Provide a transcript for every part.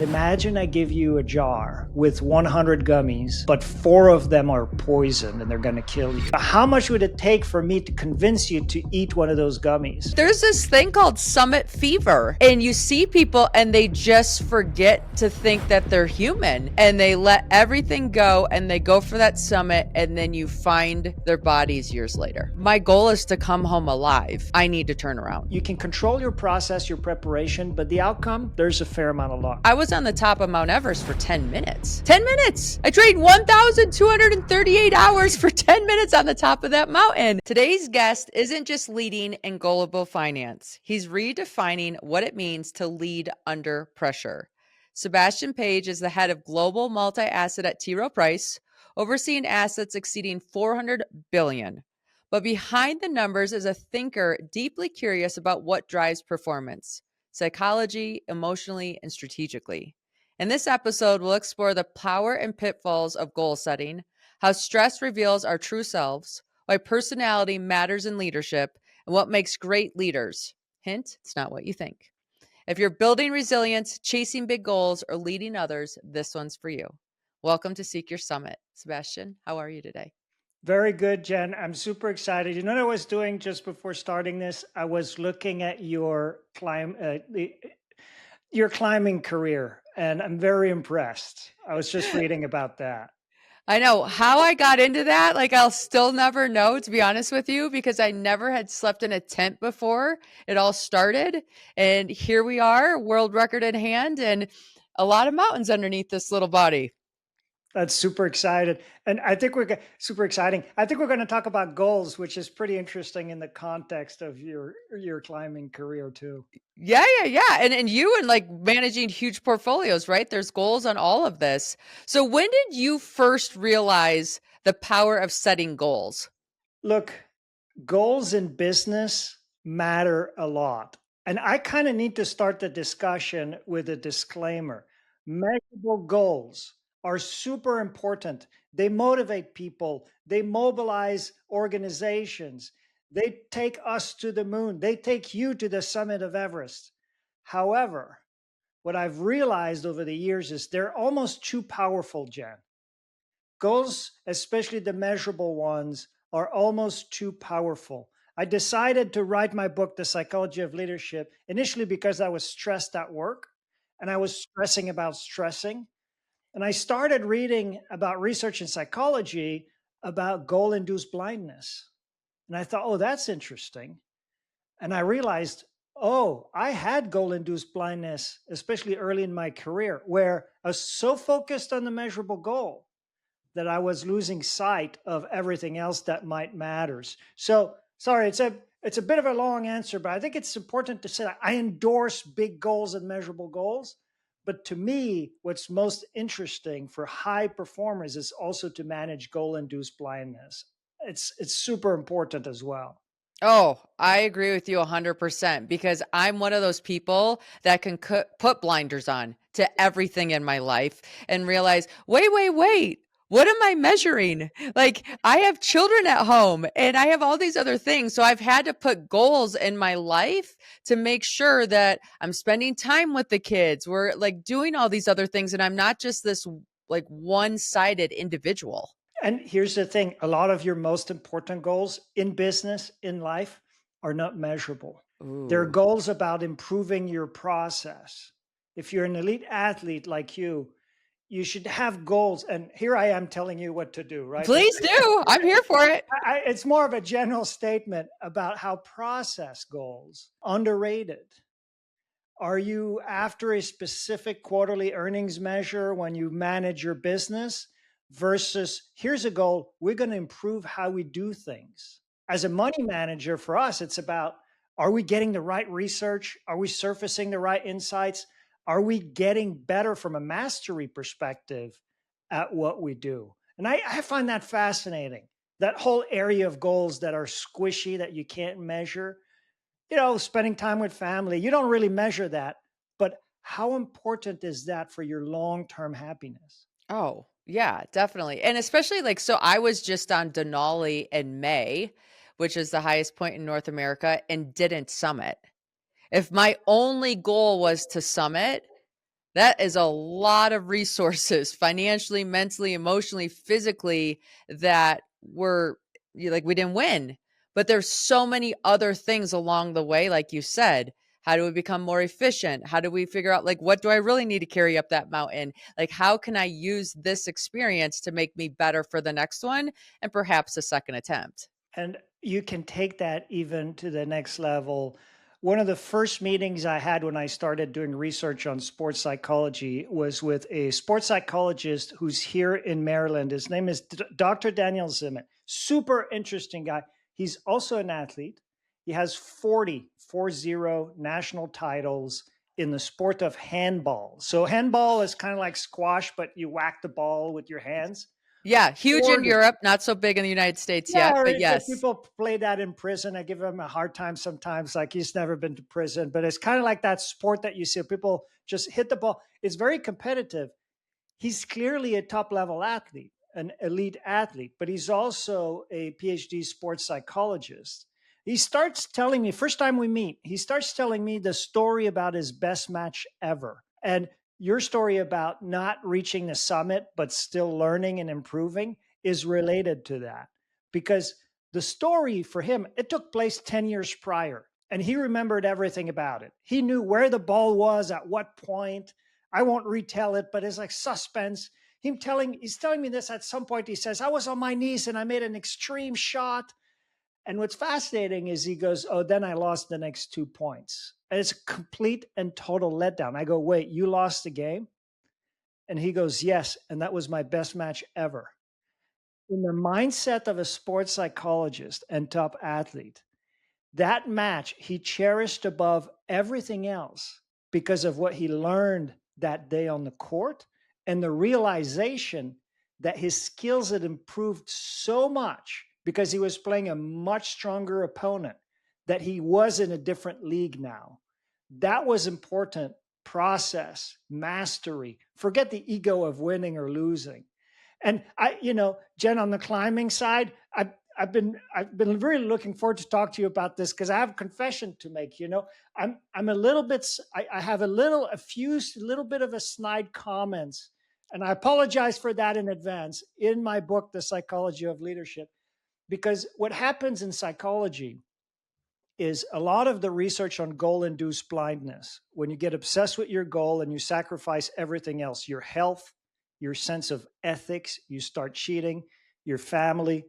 Imagine I give you a jar with 100 gummies, but 4 of them are poison and they're going to kill you. How much would it take for me to convince you to eat one of those gummies? There's this thing called summit fever, and you see people and they just forget to think that they're human, and they let everything go and they go for that summit, and then you find their bodies years later. My goal is to come home alive. I need to turn around. You can control your process, your preparation, but the outcome, there's a fair amount of luck. I was on the top of Mount Everest for 10 minutes. 10 minutes! I trained 1,238 hours for 10 minutes on the top of that mountain. Today's guest isn't just leading in global finance. He's redefining what it means to lead under pressure. Sebastien Page is the head of global multi-asset at Rowe Price, overseeing assets exceeding $400 billion. But behind the numbers is a thinker deeply curious about what drives performance. Psychology, emotionally, and strategically. In this episode, we'll explore the power and pitfalls of goal setting, how stress reveals our true selves, why personality matters in leadership, and what makes great leaders. Hint, it's not what you think. If you're building resilience, chasing big goals, or leading others, this one's for you. Welcome to Seek Your Summit. Sebastien, how are you today? Very good, Jen. I'm super excited. You know what I was doing just before starting this? I was looking at your climbing career, and I'm very impressed. I was just reading about that. I know how I got into that. Like, I'll still never know, to be honest with you, because I never had slept in a tent before it all started. And here we are, world record in hand, and a lot of mountains underneath this little body. That's super excited. And I think super exciting. I think we're going to talk about goals, which is pretty interesting in the context of your climbing career too. Yeah. And you and like managing huge portfolios, right? There's goals on all of this. So when did you first realize the power of setting goals? Look, goals in business matter a lot. And I kind of need to start the discussion with a disclaimer. Measurable goals are super important. They motivate people. They mobilize organizations. They take us to the moon. They take you to the summit of Everest. However, what I've realized over the years is they're almost too powerful, Jen. Goals, especially the measurable ones, are almost too powerful. I decided to write my book, The Psychology of Leadership, initially because I was stressed at work and I was stressing about stressing. And I started reading about research in psychology about goal-induced blindness. And I thought, oh, that's interesting. And I realized, oh, I had goal-induced blindness, especially early in my career, where I was so focused on the measurable goal that I was losing sight of everything else that might matters. So, sorry, it's a bit of a long answer, but I think it's important to say that I endorse big goals and measurable goals. But to me, what's most interesting for high performers is also to manage goal-induced blindness. It's super important as well. Oh, I agree with you 100% because I'm one of those people that can put blinders on to everything in my life and realize, wait. What am I measuring? Like, I have children at home and I have all these other things. So I've had to put goals in my life to make sure that I'm spending time with the kids. We're like doing all these other things. And I'm not just this like one-sided individual. And here's the thing. A lot of your most important goals in business, in life, are not measurable. They're goals about improving your process. If you're an elite athlete like you should have goals. And here I am telling you what to do, right? Please do. I'm here for it. It's more of a general statement about how process goals, underrated. Are you after a specific quarterly earnings measure when you manage your business versus here's a goal, we're going to improve how we do things? As a money manager for us, it's about, are we getting the right research? Are we surfacing the right insights? Are we getting better from a mastery perspective at what we do? And I find that fascinating. That whole area of goals that are squishy, that you can't measure. You know, spending time with family, you don't really measure that. But how important is that for your long-term happiness? Oh, yeah, definitely. And especially like, so I was just on Denali in May, which is the highest point in North America, and didn't summit. If my only goal was to summit, That is a lot of resources financially, mentally, emotionally, physically that we didn't win. But there's so many other things along the way, like you said. How do we become more efficient? How do we figure out, like, what do I really need to carry up that mountain? Like, how can I use this experience to make me better for the next one and perhaps a second attempt? And you can take that even to the next level. One of the first meetings I had when I started doing research on sports psychology was with a sports psychologist who's here in Maryland. His name is Dr. Daniel Zimmett. Super interesting guy. He's also an athlete. He has 40 national titles in the sport of handball. So handball is kind of like squash, but you whack the ball with your hands. Yeah, huge in 40. Europe, not so big in the United States Yeah, yet, or but the yes. people play that in prison. I give him a hard time sometimes, like he's never been to prison. But it's kind of like that sport that you see people just hit the ball. It's very competitive. He's clearly a top level athlete, an elite athlete, but he's also a PhD sports psychologist. He starts telling me, first time we meet, he starts telling me the story about his best match ever. And your story about not reaching the summit, but still learning and improving is related to that because the story for him, it took place 10 years prior and he remembered everything about it. He knew where the ball was, at what point. I won't retell it, but it's like suspense. He's telling me this at some point. He says, I was on my knees and I made an extreme shot. And what's fascinating is he goes, oh, then I lost the next 2 points. And it's a complete and total letdown. I go, wait, you lost the game? And he goes, yes. And that was my best match ever. In the mindset of a sports psychologist and top athlete, that match he cherished above everything else because of what he learned that day on the court and the realization that his skills had improved so much because he was playing a much stronger opponent, that he was in a different league now. That was important. Process, mastery, forget the ego of winning or losing. And Jenn, on the climbing side, I've been really looking forward to talk to you about this because I have a confession to make. I'm a little bit, I have a few little bit of a snide comments, and I apologize for that in advance in my book, The Psychology of Leadership, because what happens in psychology is a lot of the research on goal-induced blindness. When you get obsessed with your goal and you sacrifice everything else, your health, your sense of ethics, you start cheating, your family.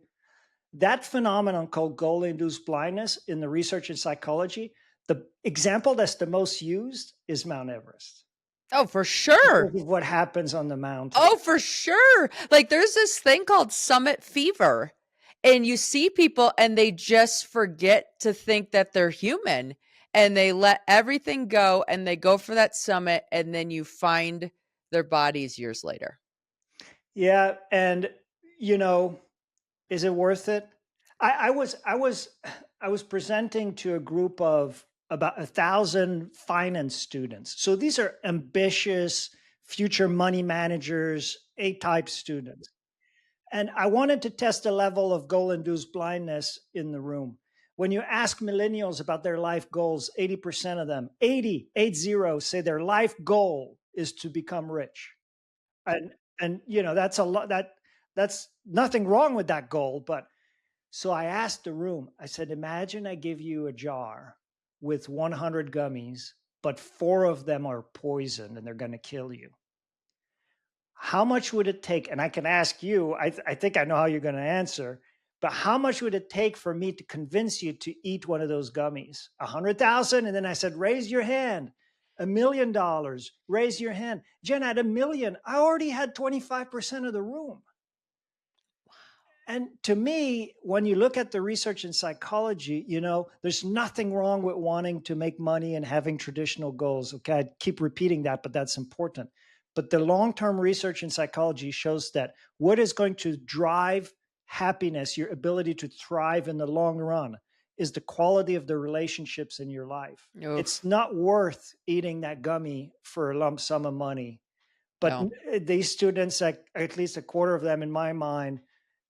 That phenomenon called goal-induced blindness in the research in psychology, the example that's the most used is Mount Everest. Oh, for sure. Because of what happens on the mountain. Oh, for sure. Like there's this thing called summit fever. And you see people and they just forget to think that they're human and they let everything go and they go for that summit and then you find their bodies years later. Yeah, and is it worth it? I was presenting to a group of about 1,000 finance students. So these are ambitious future money managers, A-type students. And I wanted to test the level of goal-induced blindness in the room. When you ask millennials about their life goals, 80% of them, 80, say their life goal is to become rich. And that's a lot, that's nothing wrong with that goal. But so I asked the room, I said, imagine I give you a jar with 100 gummies, but 4 of them are poisoned and they're going to kill you. How much would it take? And I can ask you, I think I know how you're going to answer, but how much would it take for me to convince you to eat one of those gummies? 100,000? And then I said, raise your hand. $1 million, raise your hand. Jenn, at $1 million, I already had 25% of the room. And to me, when you look at the research in psychology, there's nothing wrong with wanting to make money and having traditional goals. Okay, I keep repeating that, but that's important. But the long-term research in psychology shows that what is going to drive happiness, your ability to thrive in the long run, is the quality of the relationships in your life. Oof. It's not worth eating that gummy for a lump sum of money. But No. these students, at least a quarter of them in my mind,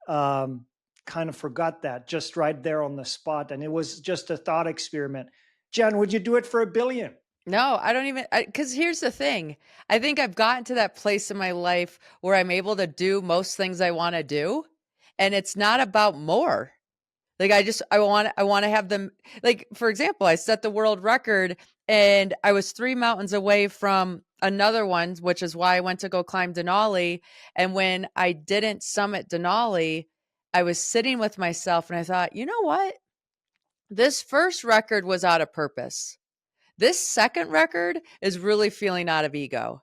kind of forgot that just right there on the spot. And it was just a thought experiment. Jenn, would you do it for $1 billion? No, I don't even, because here's the thing. I think I've gotten to that place in my life where I'm able to do most things I want to do. And it's not about more. Like I want to have them, like, for example, I set the world record and I was 3 mountains away from another one, which is why I went to go climb Denali. And when I didn't summit Denali, I was sitting with myself and I thought, you know what? This first record was out of purpose. This second record is really feeling out of ego.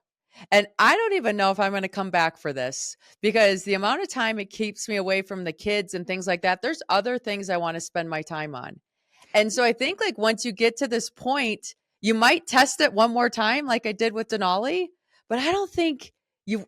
And I don't even know if I'm going to come back for this because the amount of time it keeps me away from the kids and things like that, there's other things I want to spend my time on. And so I think like once you get to this point, you might test it one more time, like I did with Denali, but I don't think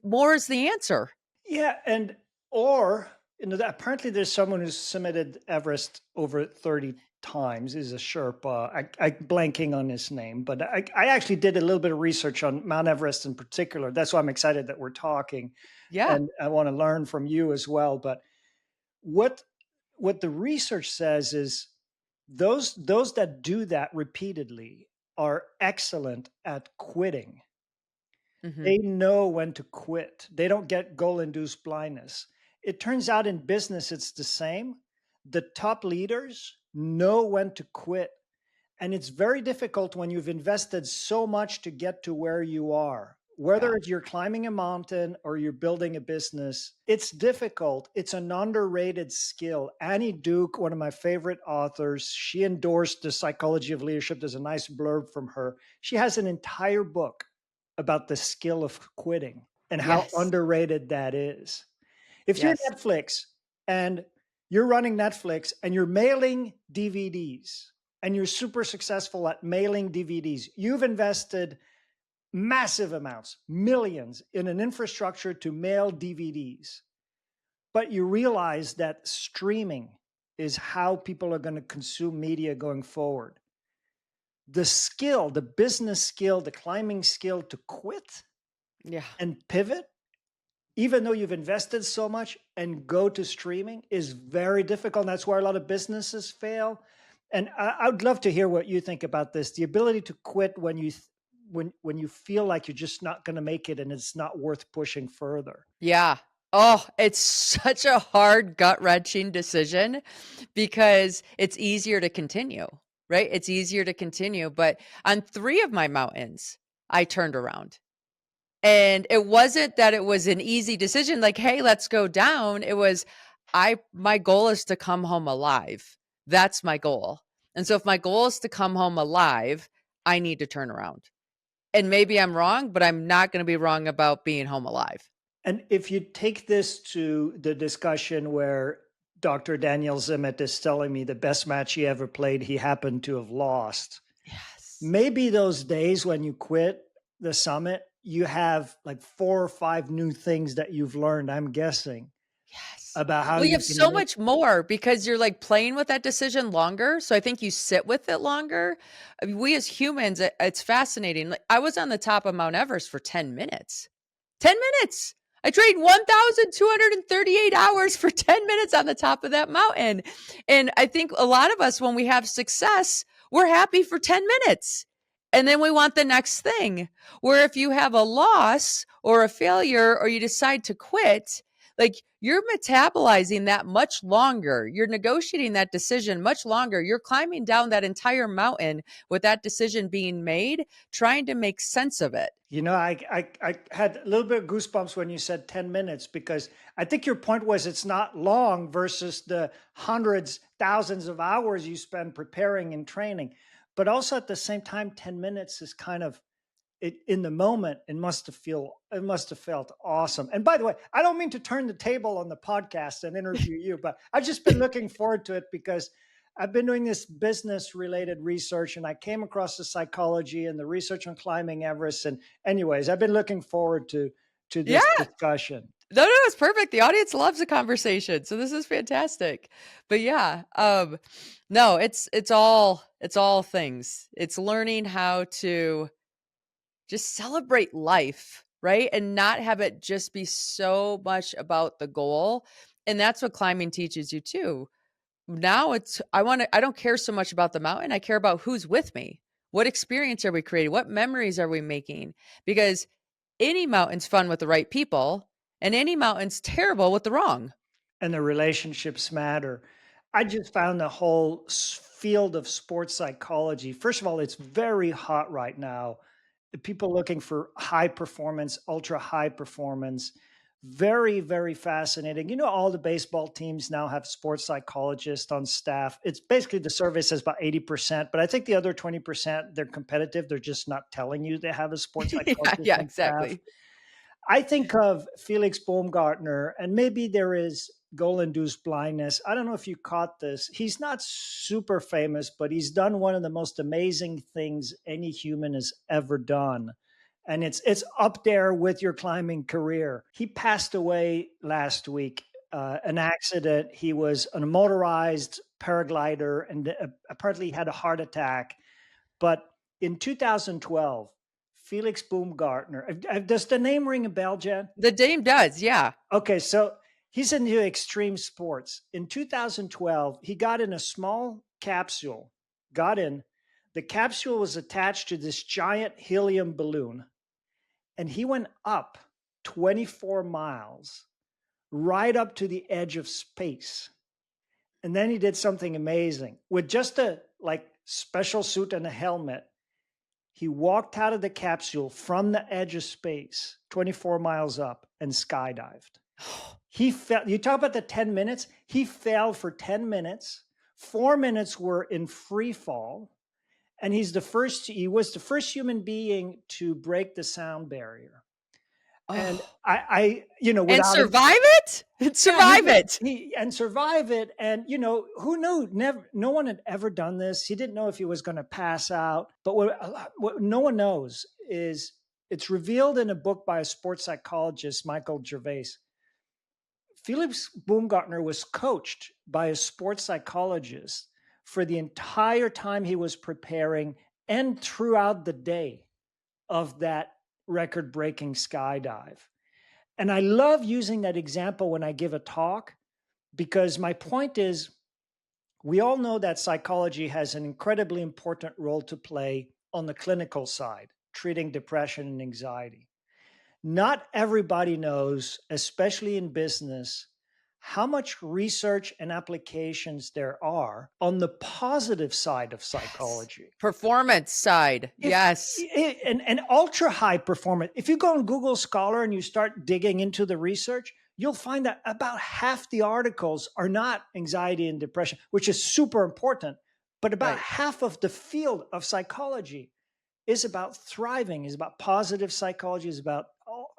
more is the answer. Yeah, and or apparently there's someone who's submitted Everest over 30 times. Is a Sherpa. I blanking on his name, but I actually did a little bit of research on Mount Everest in particular. That's why I'm excited that we're talking, Yeah. and I want to learn from you as well. But what what the research says is those that do that repeatedly are excellent at quitting. Hmm. They know when to quit. They don't get goal-induced blindness. It turns out in business, it's the same. The top leaders know when to quit. And it's very difficult when you've invested so much to get to where you are. Whether Yeah. it's you're climbing a mountain or you're building a business, it's difficult. It's an underrated skill. Annie Duke, one of my favorite authors, she endorsed The Psychology of Leadership. There's a nice blurb from her. She has an entire book about the skill of quitting and how Yes. underrated that is. If you're Yes. Netflix and you're running Netflix and you're mailing DVDs and you're super successful at mailing DVDs, you've invested massive amounts, millions in an infrastructure to mail DVDs. But you realize that streaming is how people are going to consume media going forward. The skill, the business skill, the climbing skill to quit Yeah. and pivot, even though you've invested so much and go to streaming, is very difficult. And that's why a lot of businesses fail. And I would love to hear what you think about this. The ability to quit when when you feel like you're just not going to make it and it's not worth pushing further. Yeah. Oh, it's such a hard, gut wrenching decision because it's easier to continue, right? It's easier to continue. But on 3 of my mountains, I turned around. And it wasn't that it was an easy decision, like, hey, let's go down. It was, my goal is to come home alive. That's my goal. And so if my goal is to come home alive, I need to turn around. And maybe I'm wrong, but I'm not going to be wrong about being home alive. And if you take this to the discussion where Dr. Daniel Zimmett is telling me the best match he ever played, he happened to have lost. Yes. Maybe those days when you quit the summit, you have like 4 or 5 new things that you've learned, I'm guessing, Yes. about how Well, you you have can so make. much more because you're like playing with that decision longer. So I think you sit with it longer. I mean, we as humans, it's fascinating. Like I was on the top of Mount Everest for 10 minutes. 10 minutes. I trained 1,238 hours for 10 minutes on the top of that mountain. And I think a lot of us, when we have success, we're happy for 10 minutes. And then we want the next thing. Where if you have a loss or a failure or you decide to quit, like you're metabolizing that much longer. You're negotiating that decision much longer. You're climbing down that entire mountain with that decision being made, trying to make sense of it. I had a little bit of goosebumps when you said 10 minutes because I think your point was it's not long versus the hundreds, thousands of hours you spend preparing and training. But also at the same time, 10 minutes is kind of it in the moment. It must have felt awesome. And by the way, I don't mean to turn the table on the podcast and interview you, but I've just been looking forward to it because I've been doing this business related research and I came across the psychology and the research on climbing Everest. And anyways, I've been looking forward to Yeah. this discussion. No, it's perfect. The audience loves a conversation. So this is fantastic. But yeah, no, it's all things. It's learning how to just celebrate life, right? And not have it just be so much about the goal. And that's what climbing teaches you too. Now I don't care so much about the mountain. I care about who's with me. What experience are we creating? What memories are we making? Because any mountain's fun with the right people, and any mountain's terrible with the wrong. And the relationships matter. I just found the whole field of sports psychology. First of all, it's very hot right now. People looking for high performance, ultra high performance. Very, very fascinating. You know, all the baseball teams now have sports psychologists on staff. It's basically the survey says about 80%, but I think the other 20%, they're competitive. They're just not telling you they have a sports Yeah, psychologist yeah, on staff. exactly. I think of Felix Baumgartner, and maybe there is goal-induced blindness. I don't know if you caught this. He's not super famous, but he's done one of the most amazing things any human has ever done. And it's up there with your climbing career. He passed away last week. An accident. He was a motorized paraglider and apparently had a heart attack. But in 2012, Felix Baumgartner, does the name ring a bell, Jen? The dame does, yeah. Okay, so he's into extreme sports. In 2012, he got in a small capsule, the capsule was attached to this giant helium balloon, and he went up 24 miles, right up to the edge of space. And then he did something amazing. With just a special suit and a helmet, he walked out of the capsule from the edge of space, 24 miles up, and skydived. He fell. You talk about the 10 minutes. He fell for 10 minutes. 4 minutes were in free fall. And he was the first human being to break the sound barrier. And And without survive it? Survive it. And survive it. And, who knew? No one had ever done this. He didn't know if he was going to pass out. But what no one knows is it's revealed in a book by a sports psychologist, Michael Gervais. Felix Baumgartner was coached by a sports psychologist for the entire time he was preparing and throughout the day of that record-breaking skydive. And I love using that example when I give a talk, because my point is, we all know that psychology has an incredibly important role to play on the clinical side, treating depression and anxiety. Not everybody knows, especially in business, how much research and applications there are on the positive side of psychology. Performance side. Yes. And ultra high performance. If you go on Google Scholar and you start digging into the research, you'll find that about half the articles are not anxiety and depression, which is super important. But about half of the field of psychology is about thriving, is about positive psychology, is about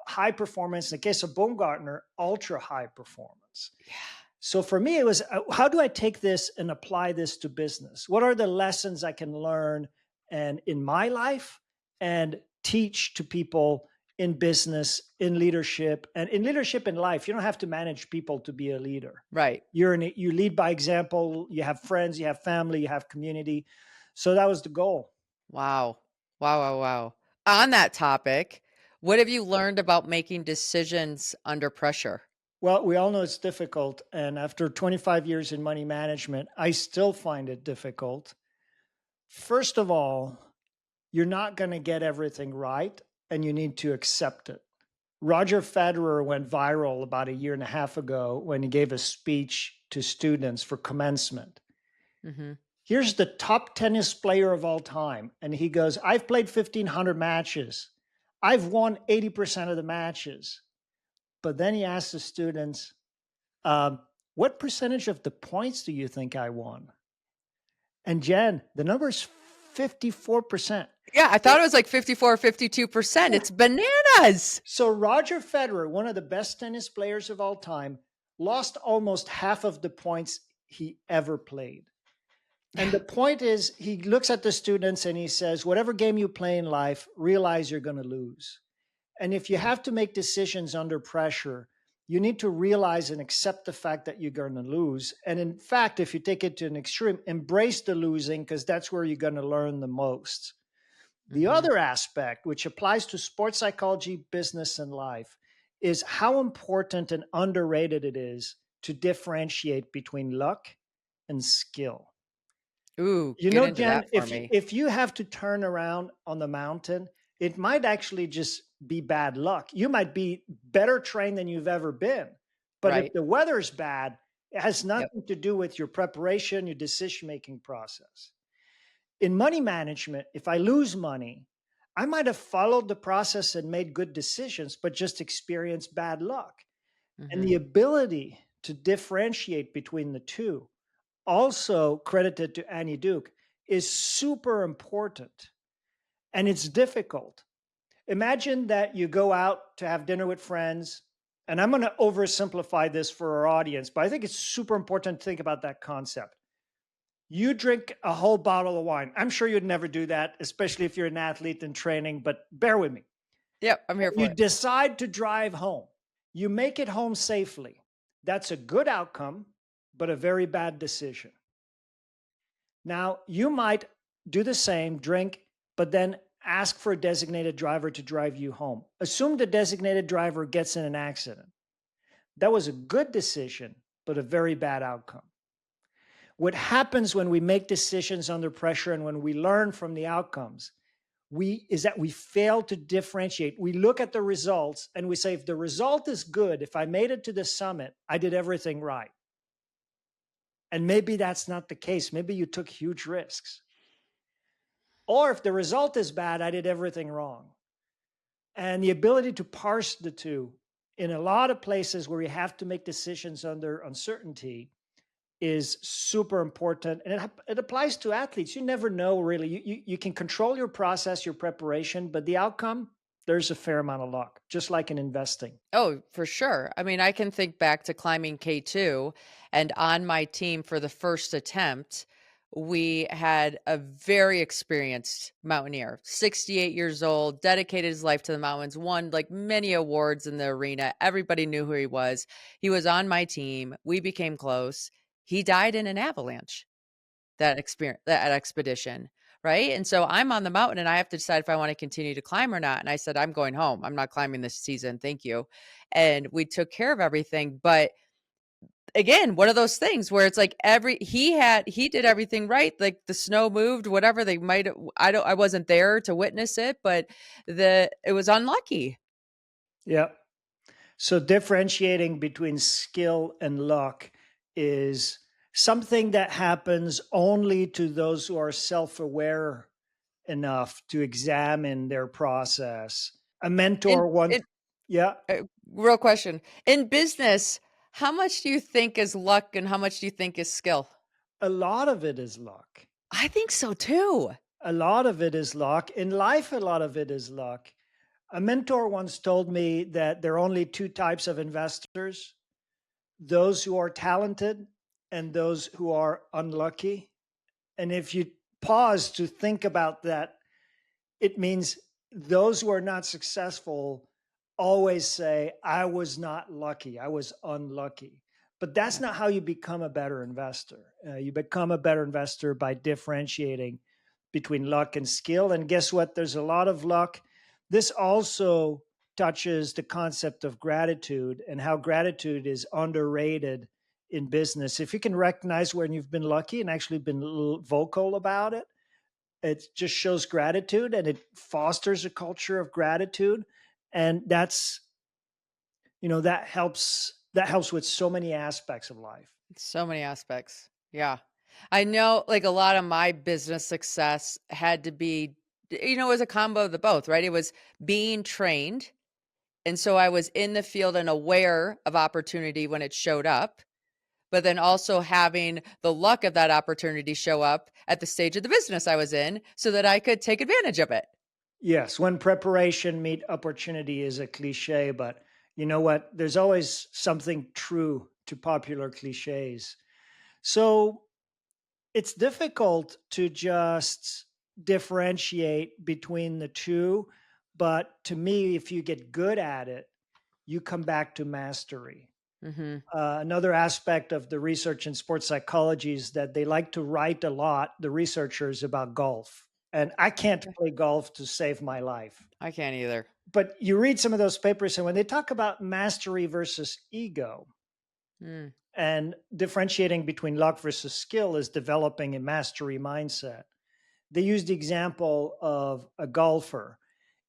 high performance. In the case of Baumgartner, ultra high performance. Yeah. So for me, it was, how do I take this and apply this to business? What are the lessons I can learn and in my life and teach to people in business, in leadership, and in leadership in life? You don't have to manage people to be a leader. Right. You lead by example. You have friends, you have family, you have community. So that was the goal. Wow. Wow. On that topic, what have you learned about making decisions under pressure? Well, we all know it's difficult. And after 25 years in money management, I still find it difficult. First of all, you're not going to get everything right, and you need to accept it. Roger Federer went viral about a year and a half ago when he gave a speech to students for commencement. Mm-hmm. Here's the top tennis player of all time. And he goes, I've played 1,500 matches. I've won 80% of the matches. But then he asked the students, what percentage of the points do you think I won? And Jen, the number is 54%. Yeah, I thought it was like 54 or 52%. It's bananas. So Roger Federer, one of the best tennis players of all time, lost almost half of the points he ever played. And the point is, he looks at the students and he says, whatever game you play in life, realize you're going to lose. And if you have to make decisions under pressure, you need to realize and accept the fact that you're going to lose. And in fact, if you take it to an extreme, embrace the losing, because that's where you're going to learn the most. The other aspect, which applies to sports psychology, business, and life, is how important and underrated it is to differentiate between luck and skill. Ooh, You get know, into Jen, that for me. if you have to turn around on the mountain, it might actually just be bad luck. You might be better trained than you've ever been. But if Right. the weather's bad, it has Yep. nothing to do with your preparation, your decision-making process. In money management, if I lose money, I might have followed the process and made good decisions, but just experienced bad luck. And Hmm. the ability to differentiate between the two, also credited to Annie Duke, is super important. And it's difficult. Imagine that you go out to have dinner with friends, and I'm going to oversimplify this for our audience, but I think it's super important to think about that concept. You drink a whole bottle of wine. I'm sure you'd never do that, especially if you're an athlete in training, but bear with me. Yep. I'm here for You it. decide to drive home. You make it home safely. That's a good outcome, but a very bad decision. Now, you might do the same, drink, but then ask for a designated driver to drive you home. Assume the designated driver gets in an accident. That was a good decision, but a very bad outcome. What happens when we make decisions under pressure and when we learn from the outcomes is that we fail to differentiate. We look at the results and we say, if the result is good, if I made it to the summit, I did everything right. And maybe that's not the case. Maybe you took huge risks. Or if the result is bad, I did everything wrong. And the ability to parse the two in a lot of places where we have to make decisions under uncertainty is super important. And it applies to athletes. You never know, really. You can control your process, your preparation, but the outcome, there's a fair amount of luck, just like in investing. Oh, for sure. I mean, I can think back to climbing K2, and on my team for the first attempt, we had a very experienced mountaineer, 68 years old, dedicated his life to the mountains, won like many awards in the arena. Everybody knew who he was. He was on my team. We became close. He died in an avalanche that expedition, right? And so I'm on the mountain and I have to decide if I want to continue to climb or not. And I said, I'm going home. I'm not climbing this season. Thank you. And we took care of everything. But again, one of those things where it's like he did everything right. Like the snow moved, whatever they might I wasn't there to witness it, but it was unlucky. Yeah. So differentiating between skill and luck is something that happens only to those who are self-aware enough to examine their process. A In mentor once, it yeah, Real question. In business, how much do you think is luck and how much do you think is skill? a lot of it is luck. I think so too. A lot of it is luck. In life, a lot of it is luck. A mentor once told me that there are only two types of investors: those who are talented and those who are unlucky. And if you pause to think about that, it means those who are not successful always say, I was not lucky, I was unlucky. But that's Yeah. not how you become a better investor. You become a better investor by differentiating between luck and skill. And guess what? There's a lot of luck. This also touches the concept of gratitude and how gratitude is underrated in business. If you can recognize when you've been lucky and actually been vocal about it, it just shows gratitude and it fosters a culture of gratitude. And that helps with so many aspects of life. So many aspects. Yeah. I know like a lot of my business success had to be, it was a combo of the both, right? It was being trained. And so I was in the field and aware of opportunity when it showed up, but then also having the luck of that opportunity show up at the stage of the business I was in so that I could take advantage of it. Yes, when preparation meet opportunity is a cliche, but you know what? There's always something true to popular cliches. So it's difficult to just differentiate between the two. But to me, if you get good at it, you come back to mastery. Hmm. Another aspect of the research in sports psychology is that they like to write a lot, the researchers, about golf. And I can't play golf to save my life. I can't either. But you read some of those papers, and when they talk about mastery versus ego, Mm. And differentiating between luck versus skill is developing a mastery mindset. They use the example of a golfer.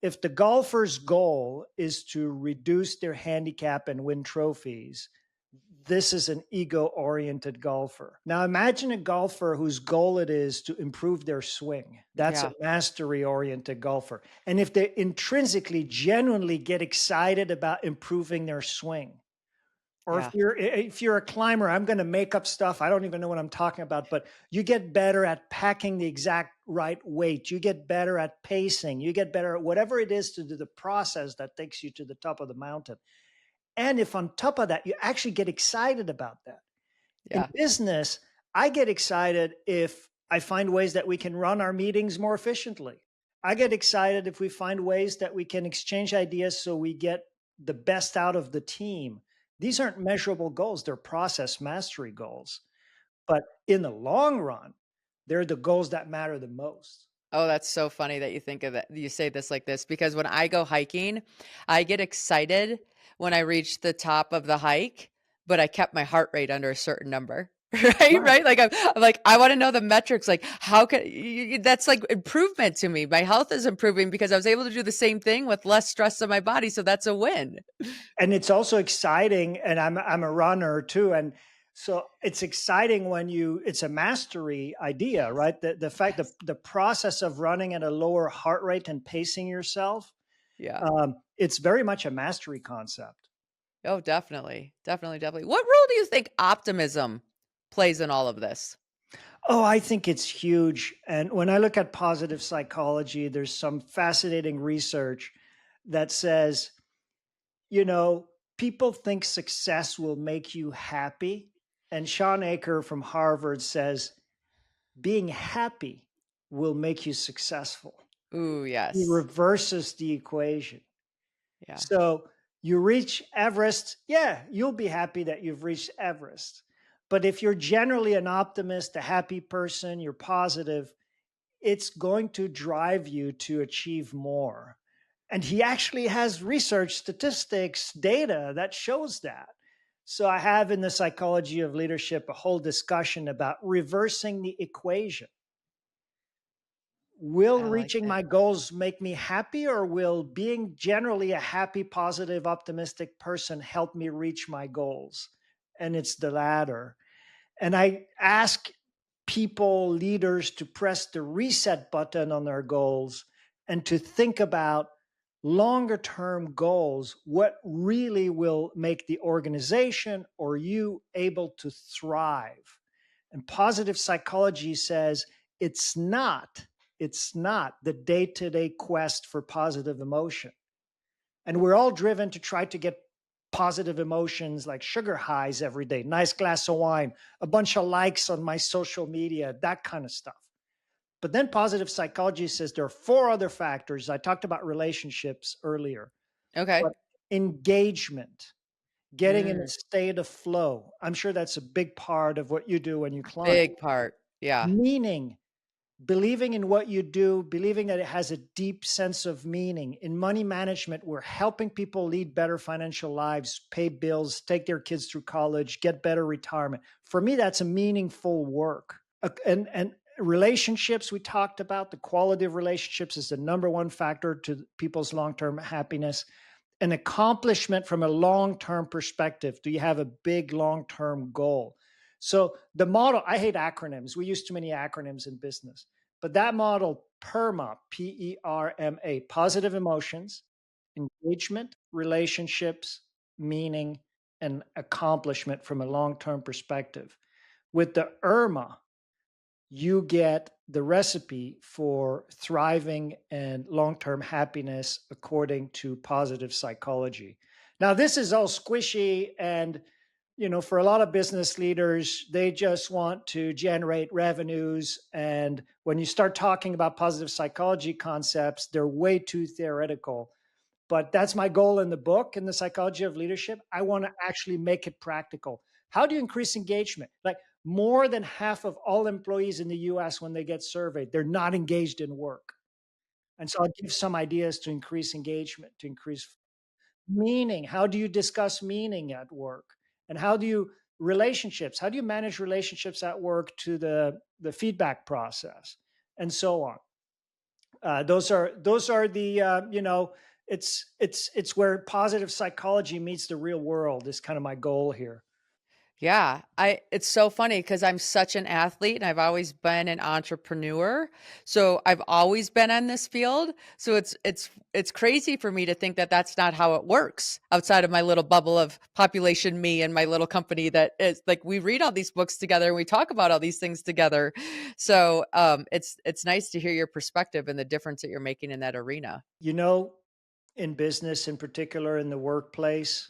If the golfer's goal is to reduce their handicap and win trophies, this is an ego oriented golfer. Now imagine a golfer whose goal it is to improve their swing. That's a Yeah. mastery oriented golfer. And if they intrinsically, genuinely get excited about improving their swing, or Yeah. if you're a climber, I'm going to make up stuff. I don't even know what I'm talking about, but you get better at packing the exact right weight. You get better at pacing. You get better at whatever it is to do the process that takes you to the top of the mountain. And if on top of that, you actually get excited about that. In Yeah. business, I get excited if I find ways that we can run our meetings more efficiently. I get excited if we find ways that we can exchange ideas so we get the best out of the team. These aren't measurable goals, they're process mastery goals. But in the long run, they're the goals that matter the most. Oh, that's so funny that you think of it. You say this like this because when I go hiking, I get excited when I reach the top of the hike, but I kept my heart rate under a certain number. Right, Right. right. Like I'm like I want to know the metrics. Like how can that's like improvement to me. My health is improving because I was able to do the same thing with less stress on my body. So that's a win. And it's also exciting, and I'm a runner too, and so it's exciting when it's a mastery idea, right? The fact that Yes. the process of running at a lower heart rate and pacing yourself, Yeah. it's very much a mastery concept. Oh, definitely. Definitely, definitely. What role do you think optimism plays in all of this? Oh, I think it's huge. And when I look at positive psychology, there's some fascinating research that says, you know, people think success will make you happy. And Sean Aker from Harvard says being happy will make you successful. Ooh, He yes. reverses the equation. Yeah. So you reach Everest, yeah, you'll be happy that you've reached Everest. But if you're generally an optimist, a happy person, you're positive, it's going to drive you to achieve more. And he actually has research, statistics, data that shows that. So I have in the psychology of leadership a whole discussion about reversing the equation. Will I like reaching it. my goals make me happy, or will being generally a happy, positive, optimistic person help me reach my goals? And it's the latter. And I ask people, leaders, to press the reset button on their goals and to think about longer term goals. What really will make the organization or you able to thrive? And positive psychology says it's not, it's not the day-to-day quest for positive emotion. And we're all driven to try to get positive emotions like sugar highs every day, nice glass of wine, a bunch of likes on my social media, that kind of stuff. But then positive psychology says there are four other factors. I talked about relationships earlier, Okay. but engagement, getting in a Mm, state of flow. I'm sure that's a big part of what you do when you climb. big part. Yeah. Meaning, believing in what you do, believing that it has a deep sense of meaning. In money management, we're helping people lead better financial lives, pay bills, take their kids through college, get better retirement. For me, that's a meaningful work. And relationships, we talked about the quality of relationships is the number one factor to people's long-term happiness. An accomplishment from a long-term perspective. Do you have a big long-term goal? So the model, I hate acronyms. We use too many acronyms in business. But that model, PERMA, PERMA, positive emotions, engagement, relationships, meaning, and accomplishment from a long-term perspective. With the IRMA, you get the recipe for thriving and long-term happiness according to positive psychology. Now, this is all squishy, and for a lot of business leaders, they just want to generate revenues. And when you start talking about positive psychology concepts, they're way too theoretical. But that's my goal in the book, in the psychology of leadership. I want to actually make it practical. How do you increase engagement? Like, more than half of all employees in the US, when they get surveyed, they're not engaged in work. And so I'll give some ideas to increase engagement, to increase meaning. How do you discuss meaning at work? And how do you relationships. How do you manage relationships at work to the feedback process and so on? Those are the it's where positive psychology meets the real world is kind of my goal here. Yeah, it's so funny because I'm such an athlete and I've always been an entrepreneur. So I've always been on this field. So it's crazy for me to think that that's not how it works outside of my little bubble of population me and my little company that is like we read all these books together and we talk about all these things together. So it's nice to hear your perspective and the difference that you're making in that arena. You know, in business in particular in the workplace,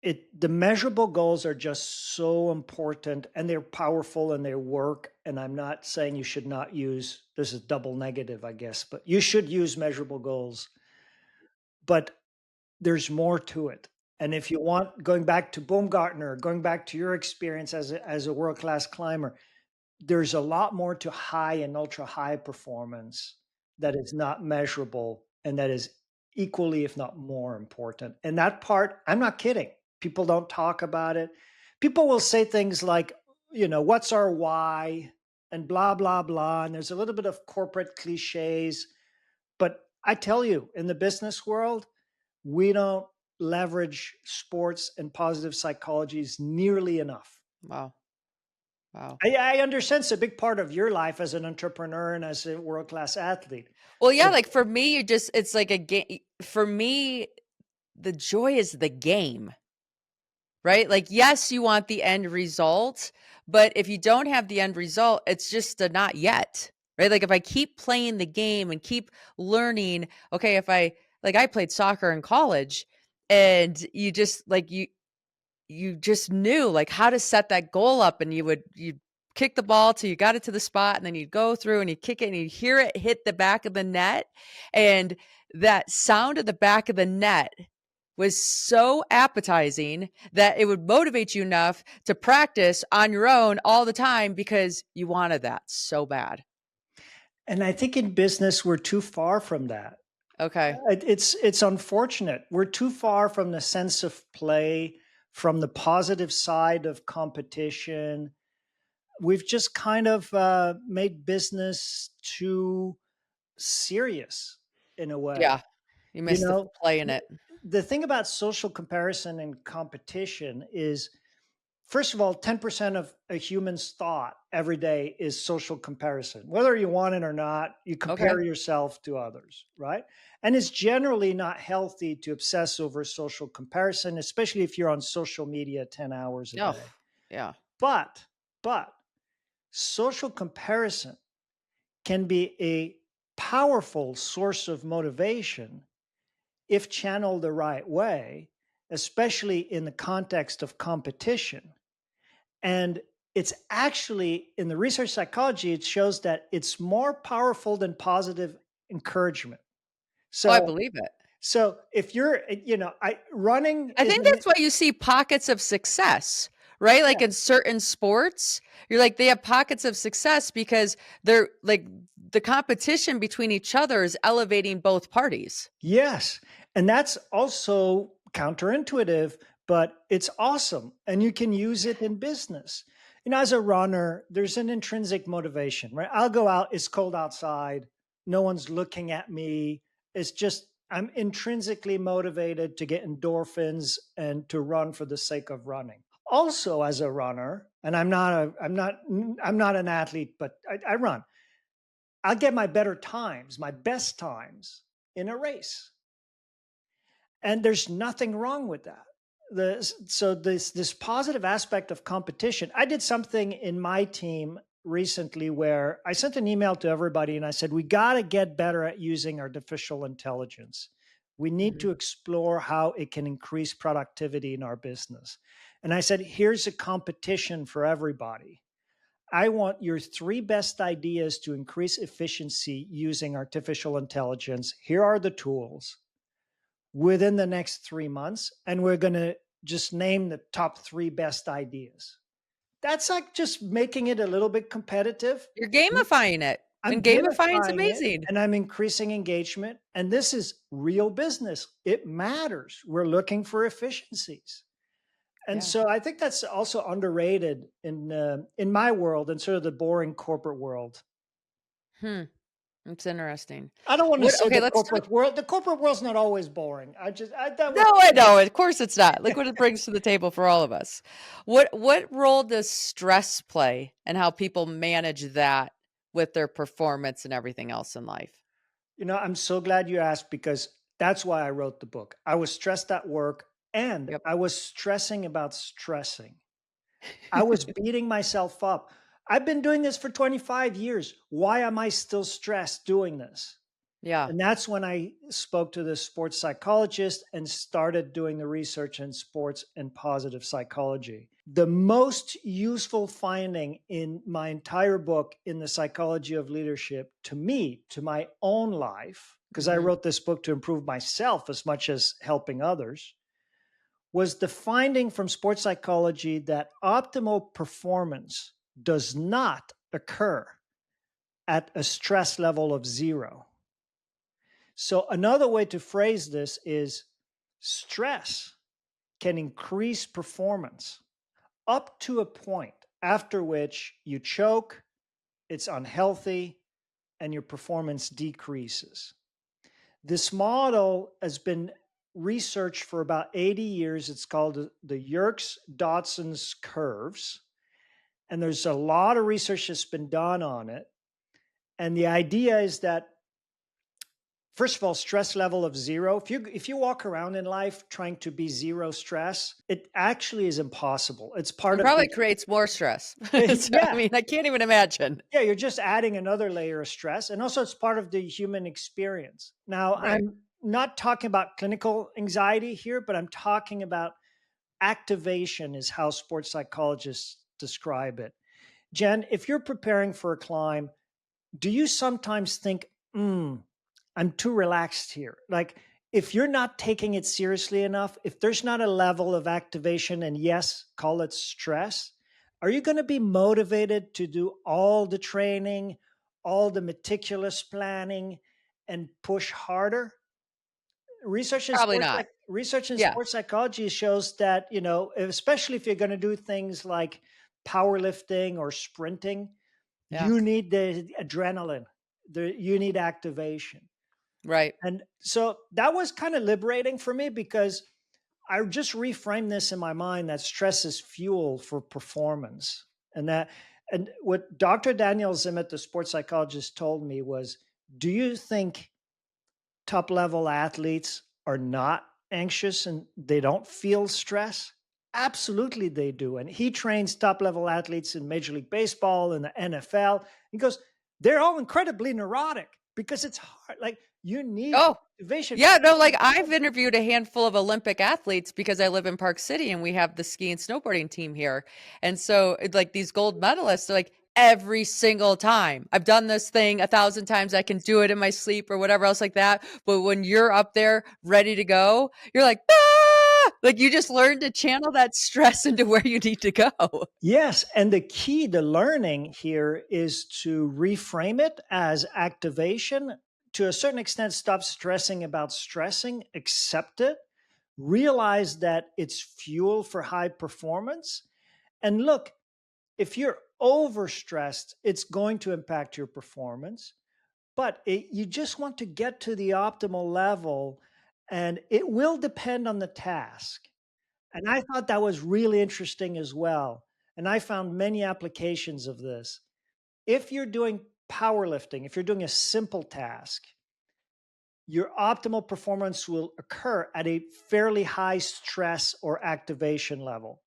the measurable goals are just so important and they're powerful and they work. And I'm not saying you should not use, this is double negative, I guess, but you should use measurable goals. But there's more to it. And if you want, going back to Baumgartner, going back to your experience as a world-class climber, there's a lot more to high and ultra high performance that is not measurable and that is equally, if not more important. And that part, I'm not kidding. People don't talk about it. People will say things like, what's our why and blah, blah, blah. And there's a little bit of corporate cliches. But I tell you, in the business world, we don't leverage sports and positive psychologies nearly enough. Wow. Wow. I understand it's a big part of your life as an entrepreneur and as a world-class athlete. Well, yeah, like for me, it's like a game. For me, the joy is the game, right? Like, yes, you want the end result, but if you don't have the end result, it's just a not yet, right? Like if I keep playing the game and keep learning, okay, I played soccer in college and you just like, you just knew like how to set that goal up and you'd kick the ball till you got it to the spot and then you'd go through and you kick it and you'd hear it hit the back of the net. And that sound of the back of the net was so appetizing that it would motivate you enough to practice on your own all the time because you wanted that so bad. And I think in business, we're too far from that. Okay. It's unfortunate. We're too far from the sense of play, from the positive side of competition. We've just kind of made business too serious in a way. Yeah. You missed the play in it. The thing about social comparison and competition is, first of all, 10% of a human's thought every day is social comparison. Whether you want it or not, you compare yourself to others, right? And it's generally not healthy to obsess over social comparison, especially if you're on social media 10 hours a day. Yeah. But social comparison can be a powerful source of motivation if channeled the right way, especially in the context of competition. And it's actually, in the research psychology, it shows that it's more powerful than positive encouragement. So I believe it. So if you're, running. I think that's why you see pockets of success, right? Like in certain sports, you're like, they have pockets of success because they're like the competition between each other is elevating both parties. Yes. And that's also counterintuitive, but it's awesome. And you can use it in business. As a runner, there's an intrinsic motivation, right? I'll go out, it's cold outside. No one's looking at me. It's just, I'm intrinsically motivated to get endorphins and to run for the sake of running. Also, as a runner, and I'm not an athlete, but I run. I'll get my better times, my best times in a race. And there's nothing wrong with that. So this positive aspect of competition. I did something in my team recently where I sent an email to everybody and I said, we got to get better at using artificial intelligence. We need to explore how it can increase productivity in our business. And I said, here's a competition for everybody. I want your 3 best ideas to increase efficiency using artificial intelligence. Here are the tools within the next 3 months. And we're going to just name the top 3 best ideas. That's like just making it a little bit competitive. You're gamifying it. And gamifying is amazing. And I'm increasing engagement. And this is real business. It matters. We're looking for efficiencies. And Yeah. so I think that's also underrated in my world and sort of the boring corporate world. Hmm. It's interesting. I don't want to What say okay, the let's talk. corporate world. The corporate world's not always boring. That No, was I know. Of course it's not. Look what it brings to the table for all of us. What role does stress play and how people manage that with their performance and everything else in life? I'm so glad you asked because that's why I wrote the book. I was stressed at work and Yep. I was stressing about stressing. I was beating myself up. I've been doing this for 25 years. Why am I still stressed doing this? Yeah. And that's when I spoke to the sports psychologist and started doing the research in sports and positive psychology. The most useful finding in my entire book in the psychology of leadership to me, to my own life, because I Mhm. wrote this book to improve myself as much as helping others, was the finding from sports psychology that optimal performance does not occur at a stress level of 0. So, another way to phrase this is stress can increase performance up to a point after which you choke, it's unhealthy, and your performance decreases. This model has been researched for about 80 years. It's called the Yerkes-Dodson curves. And there's a lot of research that's been done on it. And the idea is that first of all, stress level of 0. If you walk around in life trying to be 0 stress, it actually is impossible. It's part And of probably the creates more stress. So, I yeah. mean, I can't even imagine. Yeah, you're just adding another layer of stress. And also it's part of the human experience. Now, Right. I'm not talking about clinical anxiety here, but I'm talking about activation is how sports psychologists describe it. Jen, if you're preparing for a climb, do you sometimes think, I'm too relaxed here? Like, if you're not taking it seriously enough, if there's not a level of activation, and yes, call it stress, are you going to be motivated to do all the training, all the meticulous planning, and push harder? Probably not. Research in Yeah. sports psychology shows that, especially if you're going to do things like powerlifting or sprinting, Yeah. you need the adrenaline. You need activation. Right. And so that was kind of liberating for me because I just reframed this in my mind that stress is fuel for performance. And what Dr. Daniel Zimmett, the sports psychologist, told me was, do you think top level athletes are not anxious and they don't feel stress? Absolutely, they do. And he trains top level athletes in Major League Baseball and the NFL. He goes, they're all incredibly neurotic because it's hard. Like you need Oh, motivation. yeah, no, like, I've interviewed a handful of Olympic athletes because I live in Park City and we have the ski and snowboarding team here. And so, like, these gold medalists, they're like, every single time I've done this thing 1,000 times, I can do it in my sleep or whatever else like that. But when you're up there ready to go, you're like, ah! Like, you just learn to channel that stress into where you need to go. Yes. And the key to learning here is to reframe it as activation. To a certain extent, stop stressing about stressing, accept it, realize that it's fuel for high performance. And look, if you're overstressed, it's going to impact your performance, but you just want to get to the optimal level, and it will depend on the task. And I thought that was really interesting as well. And I found many applications of this. If you're doing powerlifting, if you're doing a simple task, your optimal performance will occur at a fairly high stress or activation level.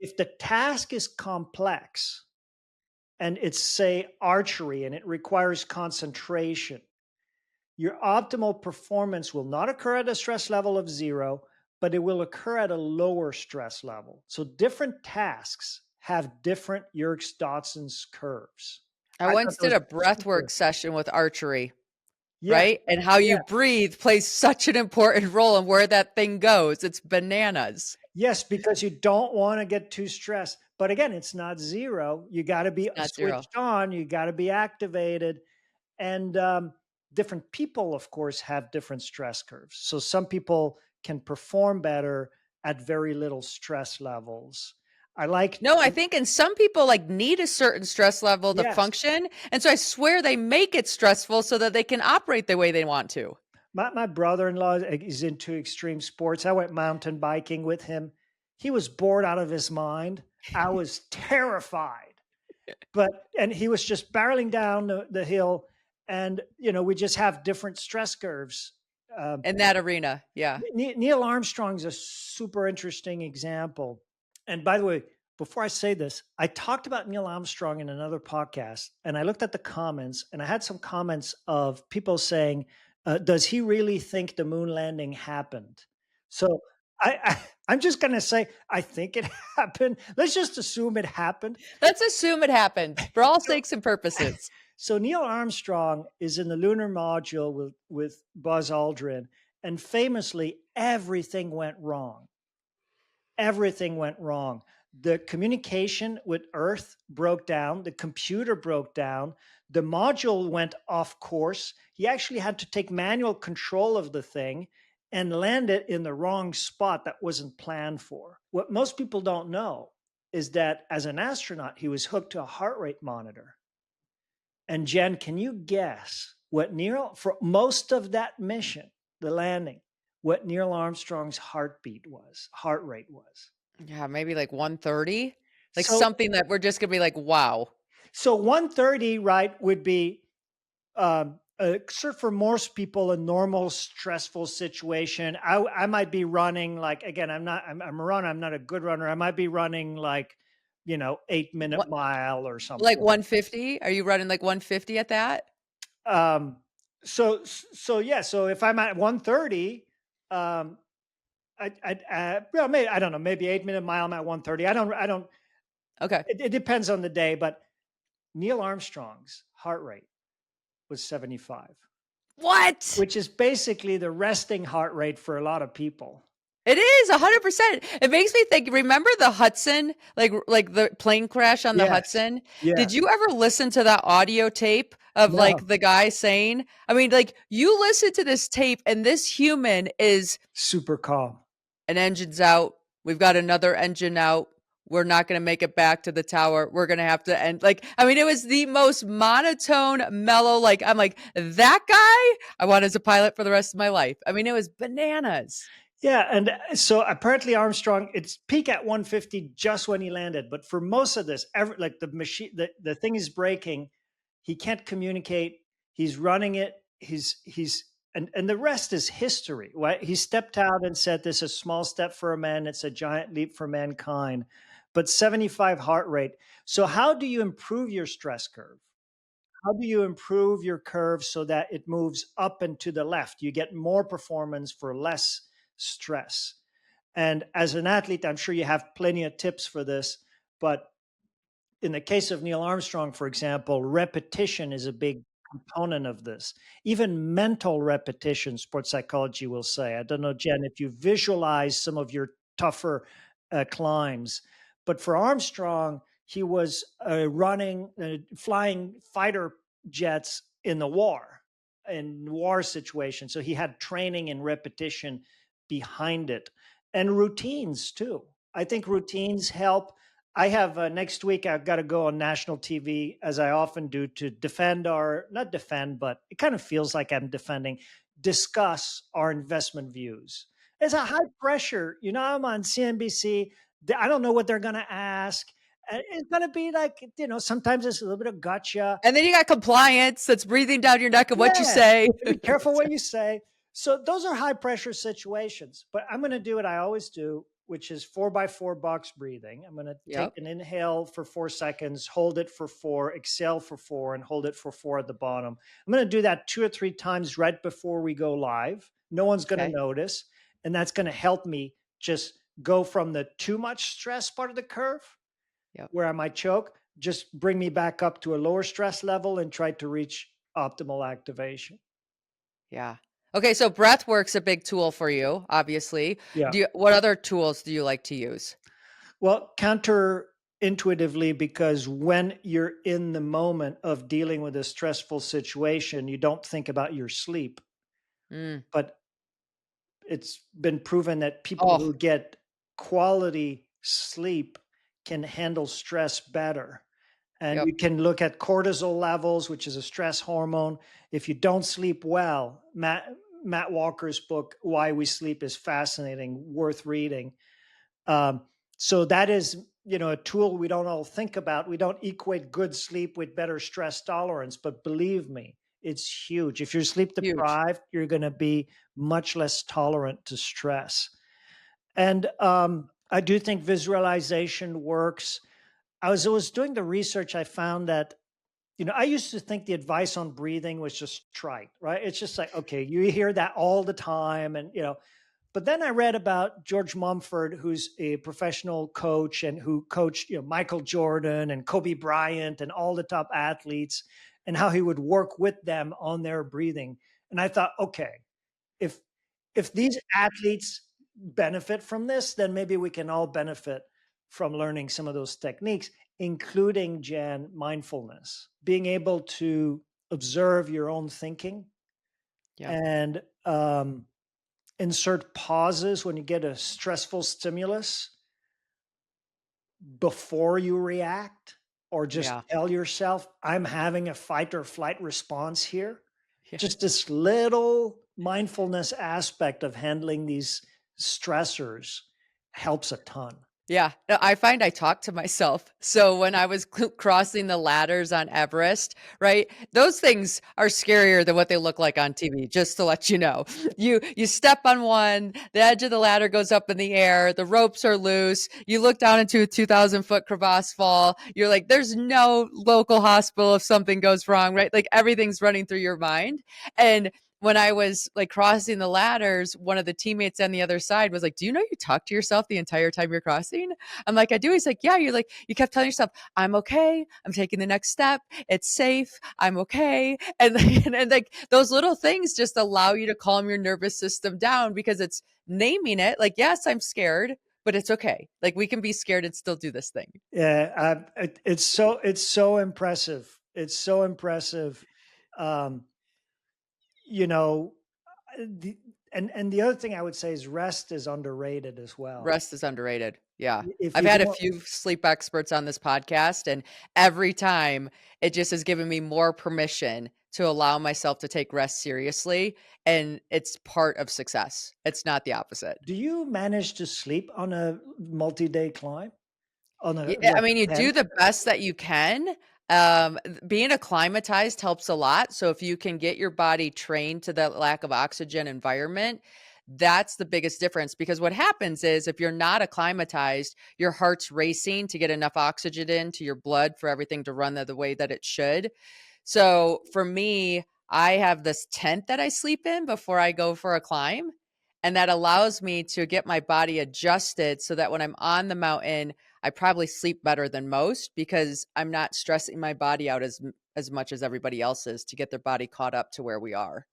If the task is complex and it's, say, archery and it requires concentration, your optimal performance will not occur at a stress level of 0, but it will occur at a lower stress level. So different tasks have different Yerkes-Dodson's curves. I I thought once that did was a super. breathwork session with archery. Yes, Right? And how you yeah. breathe plays such an important role in where that thing goes. It's bananas. Yes, because you don't want to get too stressed. But again, it's not 0. You got to be It's not zero. switched on. You got to be activated. And different people, of course, have different stress curves. So some people can perform better at very little stress levels. I like, No, I think in some people like need a certain stress level to yes, function. And so I swear they make it stressful so that they can operate the way they want to. my brother-in-law is into extreme sports. I went mountain biking with him. He was bored out of his mind. I was terrified, and he was just barreling down the hill, and we just have different stress curves. Um, In that arena. Yeah. Neil Armstrong's a super interesting example. And by the way, before I say this, I talked about Neil Armstrong in another podcast, and I looked at the comments, and I had some comments of people saying, "Does he really think the moon landing happened?" So I'm just going to say I think it happened. Let's just assume it happened. Let's assume it happened for all So, sakes and purposes. so Neil Armstrong is in the lunar module with Buzz Aldrin, and famously, everything went wrong. Everything went wrong. The communication with Earth broke down. The computer broke down. The module went off course. He actually had to take manual control of the thing and land it in the wrong spot that wasn't planned for. What most people don't know is that as an astronaut, he was hooked to a heart rate monitor. And Jen, can you guess what for most of that mission, the landing, what Neil Armstrong's heart rate was? Yeah, maybe like 130. Like So, something that we're just gonna be like, wow. so 130, right, would be sort of for most people a normal stressful situation. I might be running like, again, I'm a runner. I'm not a good runner. I might be running like 8-minute What, mile or like something. 150? Are you running like 150 at that? So yeah. So if I'm at 130, um, well, maybe, I don't know, maybe 8-minute mile. I'm at 130. I don't. Okay. It depends on the day, but Neil Armstrong's heart rate was 75, What? which is basically the resting heart rate for a lot of people. It is 100%. It makes me think, remember the Hudson, like the plane crash on the Yes. Hudson? Did Yes. you ever listen to that audio tape of No. like the guy saying, I mean, like you listen to this tape and this human is Super calm. an engine's out. We've got another engine out. We're not going to make it back to the tower. We're going to have to end. Like, I mean, it was the most monotone, mellow. Like, I'm like, that guy I want as a pilot for the rest of my life. I mean, it was bananas. Yeah, and so apparently Armstrong, it's peak at 150 just when he landed. But for most of this, like the machine, the thing is breaking. He can't communicate. He's running it. And the rest is history. Right? He stepped out and said, "This is a small step for a man. It's a giant leap for mankind." But 75 heart rate. So how do you improve your stress curve? How do you improve your curve so that it moves up and to the left? You get more performance for less stress. And as an athlete, I'm sure you have plenty of tips for this. But in the case of Neil Armstrong, for example, repetition is a big component of this. Even mental repetition, sports psychology will say. I don't know, Jen, if you visualize some of your tougher climbs. But for Armstrong, he was flying fighter jets in the war situation. So he had training and repetition behind it, and routines too. I think routines help. I have next week, I've got to go on national TV, as I often do, to not defend, but it kind of feels like I'm discuss our investment views. It's a high pressure. I'm on CNBC. I don't know what they're going to ask. It's going to be like, sometimes it's a little bit of gotcha. And then you got compliance that's breathing down your neck of what you Yeah, say. be careful what you say. So those are high pressure situations. But I'm going to do what I always do, which is 4x4 box breathing. I'm going to take Yep. an inhale for 4 seconds, hold it for 4, exhale for 4, and hold it for 4 at the bottom. I'm going to do that 2 or 3 times right before we go live. No one's going to Okay. notice. And that's going to help me just go from the too much stress part of the curve, Yep. where I might choke, just bring me back up to a lower stress level and try to reach optimal activation. Yeah. Okay. So breath work's a big tool for you, obviously. Yeah. What other tools do you like to use? Well, counterintuitively, because when you're in the moment of dealing with a stressful situation, you don't think about your sleep. Mm. But it's been proven that people Oh, who get quality sleep can handle stress better. And Yep. you can look at cortisol levels, which is a stress hormone. If you don't sleep well, Matt Walker's book, Why We Sleep, is fascinating, worth reading. Um, so that is, a tool we don't all think about. We don't equate good sleep with better stress tolerance, but believe me, it's huge. If you're sleep Huge. deprived, you're going to be much less tolerant to stress. And I do think visualization works. I was doing the research. I found that, I used to think the advice on breathing was just trite, right? It's just like, okay, you hear that all the time. And, but then I read about George Mumford, who's a professional coach and who coached, Michael Jordan and Kobe Bryant and all the top athletes, and how he would work with them on their breathing. And I thought, okay, if these athletes benefit from this, then maybe we can all benefit from learning some of those techniques, including, Jen, mindfulness, being able to observe your own thinking Yeah. and insert pauses when you get a stressful stimulus before you react, or just Yeah. tell yourself, I'm having a fight or flight response here. Yeah. Just this little mindfulness aspect of handling these stressors helps a ton. Yeah, no, I find I talk to myself. So when I was crossing the ladders on Everest, right? Those things are scarier than what they look like on TV, just to let you know. You step on one, the edge of the ladder goes up in the air, the ropes are loose, you look down into a 2,000-foot crevasse fall. You're like, there's no local hospital if something goes wrong, right? Like everything's running through your mind. And when I was like crossing the ladders, one of the teammates on the other side was like, do you know you talk to yourself the entire time you're crossing? I'm like, I do. He's like, yeah. You're like, you kept telling yourself, I'm okay. I'm taking the next step. It's safe. I'm okay. And like those little things just allow you to calm your nervous system down because it's naming it like, yes, I'm scared, but it's okay. Like we can be scared and still do this thing. Yeah, it's so impressive. It's so impressive. Um, you know, the, and the other thing I would say is rest is underrated as well. Rest is underrated. Yeah. If I've you had a don't, few sleep experts on this podcast, and every time it just has given me more permission to allow myself to take rest seriously. And it's part of success. It's not the opposite. do you manage to sleep on a multi-day climb on a Yeah, I like mean, you do tent? the best that you can. Being acclimatized helps a lot. So if you can get your body trained to that lack of oxygen environment, that's the biggest difference. Because what happens is if you're not acclimatized, your heart's racing to get enough oxygen into your blood for everything to run the way that it should. So for me, I have this tent that I sleep in before I go for a climb. And that allows me to get my body adjusted so that when I'm on the mountain, I probably sleep better than most because I'm not stressing my body out as much as everybody else is to get their body caught up to where we are.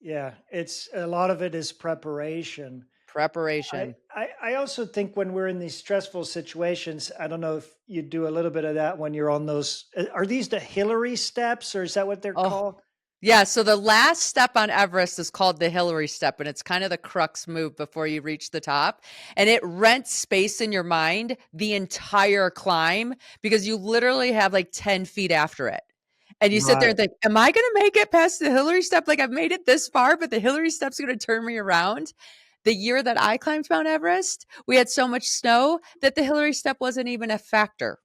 Yeah, it's a lot of it is preparation. I, Preparation. I also think when we're in these stressful situations, I don't know if you do a little bit of that when you're on those. Are these the Hillary steps, or is that what they're Oh, called? yeah. So the last step on Everest is called the Hillary step, and it's kind of the crux move before you reach the top. And it rents space in your mind the entire climb because you literally have like 10 feet after it. And you sit there and Right. think, am I going to make it past the Hillary step? Like I've made it this far, but the Hillary step's going to turn me around. The year that I climbed Mount Everest, we had so much snow that the Hillary step wasn't even a factor.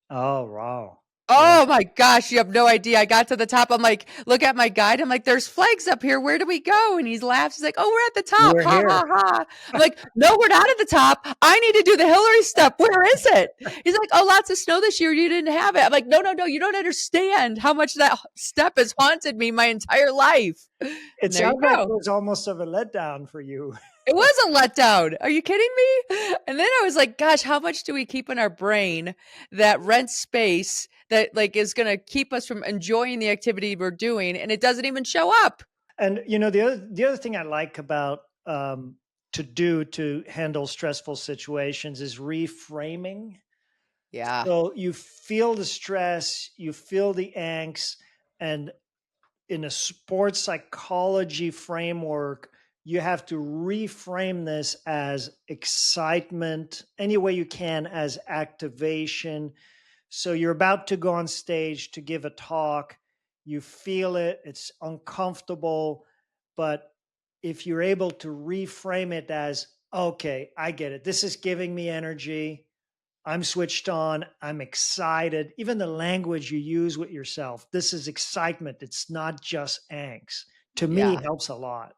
Oh, wow. Yeah. Oh my gosh, you have no idea. I got to the top. I'm like, look at my guide. I'm like, there's flags up here. Where do we go? And he laughs. He's like, oh, we're at the top. We're Ha here. ha ha. I'm like, no, we're not at the top. I need to do the Hillary step. Where is it? He's like, oh, lots of snow this year. You didn't have it. I'm like, no, no, no. You don't understand how much that step has haunted me my entire life. It And there you sounds like it go. was almost of a letdown for you. It was a letdown. Are you kidding me? And then I was like, gosh, how much do we keep in our brain that rents space that like is going to keep us from enjoying the activity we're doing and it doesn't even show up? And the other thing I like about to do to handle stressful situations is reframing. Yeah. So you feel the stress, you feel the angst, and in a sports psychology framework, you have to reframe this as excitement, any way you can, as activation. So you're about to go on stage to give a talk, you feel it, it's uncomfortable, but if you're able to reframe it as, okay, I get it, this is giving me energy, I'm switched on, I'm excited, even the language you use with yourself, this is excitement, it's not just angst, to me Yeah. helps a lot.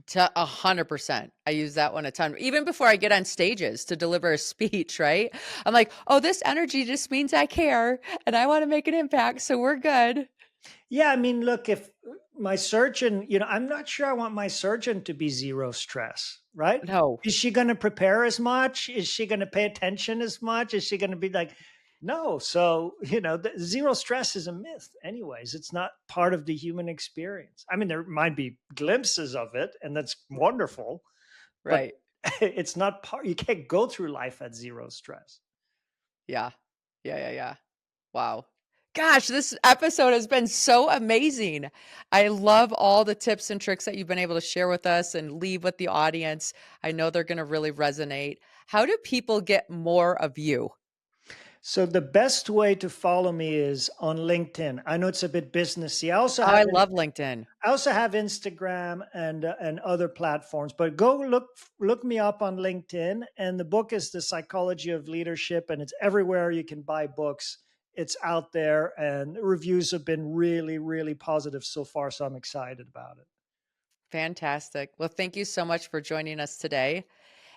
100%. I use that one a ton. Even before I get on stages to deliver a speech, right? I'm like, oh, this energy just means I care and I want to make an impact. So we're good. Yeah, I mean, look, if my surgeon, I'm not sure I want my surgeon to be zero stress, right? No, Is she going to prepare as much? Is she going to pay attention as much? Is she going to be like, no? So, the zero stress is a myth, anyways. It's not part of the human experience. I mean, there might be glimpses of it, and that's wonderful, but right. it's not part, you can't go through life at zero stress. Yeah. Yeah. Wow. Gosh, this episode has been so amazing. I love all the tips and tricks that you've been able to share with us and leave with the audience. I know they're going to really resonate. How do people get more of you? So the best way to follow me is on LinkedIn. I know it's a bit businessy. Oh, I love LinkedIn. I also have Instagram and other platforms, but go look me up on LinkedIn. And the book is The Psychology of Leadership, and it's everywhere you can buy books. It's out there, and the reviews have been really, really positive so far. So I'm excited about it. Fantastic. Well, thank you so much for joining us today.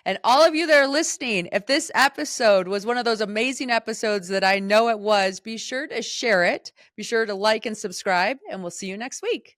And all of you that are listening, if this episode was one of those amazing episodes that I know it was, be sure to share it. Be sure to like and subscribe, and we'll see you next week.